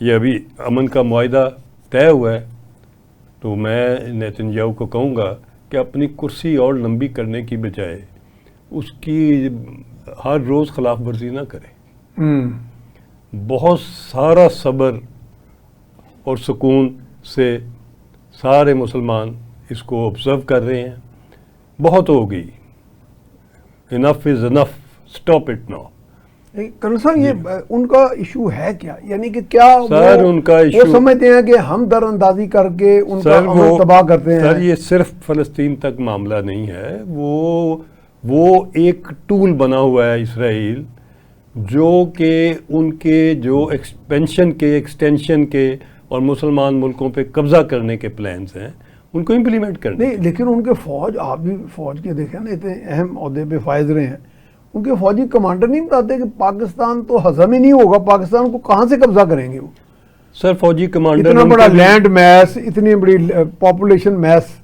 یہ ابھی امن کا معاہدہ طے ہوا ہے، تو میں نیتن یاہو کو کہوں گا کہ اپنی کرسی اور لمبی کرنے کی بجائے اس کی ہر روز خلاف ورزی نہ کرے، بہت سارا صبر اور سکون سے سارے مسلمان اس کو آبزرو کر رہے ہیں. بہت ہو گئی، انف از انف، اسٹاپ اٹ ناؤ. کرنل صاحب یہ ان کا ایشو ہے کیا؟ یعنی کہ کیا سر ان کا ایشو وہ سمجھتے ہیں کہ ہم در اندازی کر کے ان کا عمل تباہ کرتے ہیں؟ سر یہ صرف فلسطین تک معاملہ نہیں ہے، وہ ایک ٹول بنا ہوا ہے اسرائیل، جو کہ ان کے جو ایکسٹینشن کے اور مسلمان ملکوں پہ قبضہ کرنے کے پلانز ہیں ان کو امپلیمنٹ کرنے. نہیں لیکن ان کے فوج، آپ بھی فوج کے دیکھیں نا، اتنے اہم عہدے پہ فائز رہے ہیں، ان کے فوجی کمانڈر نہیں بتاتے کہ پاکستان تو ہضم ہی نہیں ہوگا، پاکستان کو کہاں سے قبضہ کریں گے وہ؟ سر فوجی کمانڈر اتنا بڑا لینڈ میس، اتنی بڑی پاپولیشن میس،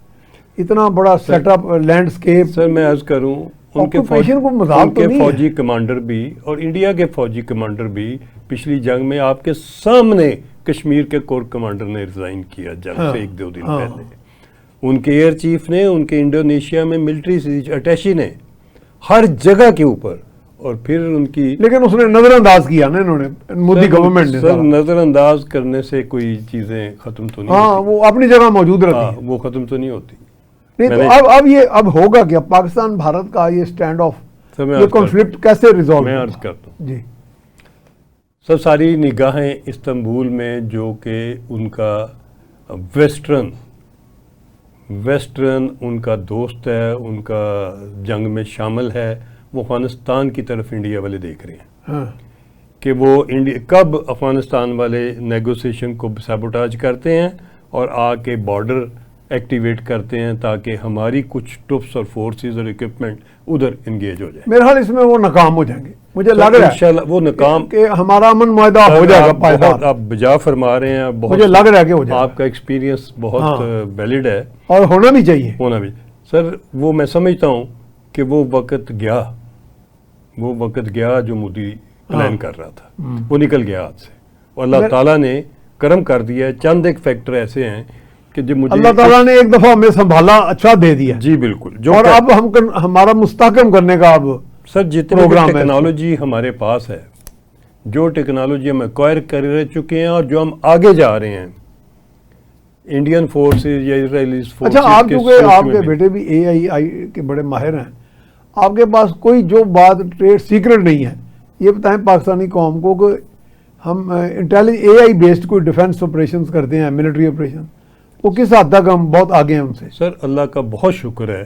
اتنا بڑا سیٹ اپ لینڈسکیپ. سر میں عرض کروں ان کے فوجی کمانڈر بھی اور انڈیا کے فوجی کمانڈر بھی پچھلی جنگ میں آپ کے سامنے کشمیر کے کور کمانڈر نے ریزائن کیا جنگ سے ایک دو دن پہلے. ان کے ایئر چیف نے، ان کے انڈونیشیا میں ملٹری اٹیشی نے، ہر جگہ کے اوپر. اور پھر ان کی لیکن اس نے نظر انداز کیا نا انہوں نے، مودی گورنمنٹ نے. سر نظر انداز کرنے سے کوئی چیزیں ختم تو نہیں ہوتی، وہ اپنی جگہ موجود رہتی ہیں، وہ ختم تو نہیں ہوتی. نہیں تو اب ہوگا کیا پاکستان بھارت کا یہ اسٹینڈ آف، یہ کنفلکٹ کیسے ریزالو؟ میں عرض کرتا ہوں جی. سب ساری نگاہیں استنبول میں، جو کہ ان کا ویسٹرن ان کا دوست ہے، ان کا جنگ میں شامل ہے، وہ افغانستان کی طرف انڈیا والے دیکھ رہے ہیں کہ وہ کب افغانستان والے نیگوسیشن کو سیبوٹاج کرتے ہیں اور آ کے بارڈر ایکٹیویٹ کرتے ہیں تاکہ ہماری کچھ ٹروپس اور فورسز اور اکوپمنٹ ادھر انگیج ہو جائے. میرے خیال اس میں وہ ناکام ہو جائیں گے، مجھے لگ رہا ہے انشاءاللہ وہ ناکام، کہ ہمارا امن معاہدہ ہو جائے گا پائیدار. آپ بجا فرما رہے ہیں، مجھے لگ رہا ہے کہ ہو جائے گا. آپ کا ایکسپیرینس بہت ویلڈ ہے اور ہونا بھی چاہیے. سر وہ میں سمجھتا ہوں کہ وہ وقت گیا جو مودی پلان کر رہا تھا، وہ نکل گیا ہاتھ سے، اور اللہ تعالیٰ نے کرم کر دیا ہے. چند ایک فیکٹر ایسے ہیں کہ جب مجھے اللہ تعالیٰ نے ایک دفعہ ہمیں سنبھالا، اچھا دے دیا. جی بالکل. اور اب ہمارا مستحکم کرنے کا اب سر جتنی ٹیکنالوجی ہمارے پاس ہے، جو ٹیکنالوجی ہم ایکوائر کر چکے ہیں اور جو ہم آگے جا رہے ہیں، انڈین فورسز یا اسرائیلی فورسز. اچھا آپ کیونکہ آپ کے بیٹے بھی AI کے بڑے ماہر ہیں، آپ کے پاس کوئی جو بات ٹریڈ سیکرٹ نہیں ہے، یہ بتائیں پاکستانی قوم کو کہ ہم AI بیسڈ کوئی ڈیفنس آپریشنز کرتے ہیں، ملٹری آپریشن، وہ کس حد تک ہم بہت آگے ہیں ان سے؟ سر اللہ کا بہت شکر ہے،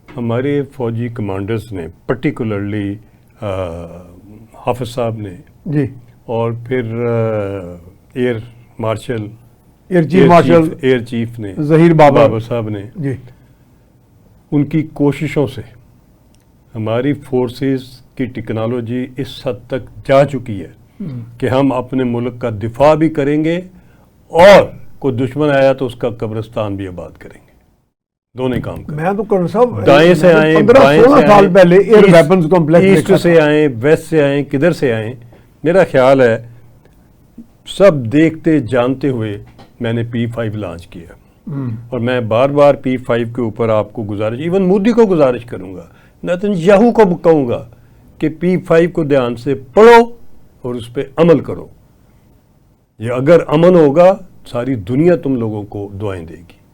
ہمارے فوجی کمانڈرز نے، پرٹیکولرلی حافظ صاحب نے جی، اور پھر ایئر چیف نے ظہیر بابر صاحب نے، جی، ان کی کوششوں سے ہماری فورسز کی ٹیکنالوجی اس حد تک جا چکی ہے کہ ہم اپنے ملک کا دفاع بھی کریں گے اور کوئی دشمن آیا تو اس کا قبرستان بھی آباد کریں گے. دونوں کام کریں. میں تو کرن صاحب دائیں سے آئیں، بائیں سے سال پہلے ایئر ویپنز کمپلیکس، ایسٹ سے آئیں، ویسٹ سے آئیں، کدھر سے آئیں، میرا خیال ہے سب دیکھتے جانتے ہوئے میں نے P5 لانچ کیا. اور میں بار بار P5 کے اوپر آپ کو گزارش، ایون مودی کو گزارش کروں گا، نیتن یاہو کو کہوں گا کہ P5 کو دھیان سے پڑھو اور اس پہ عمل کرو. یہ اگر امن ہوگا، ساری دنیا تم لوگوں کو دعائیں دے گی.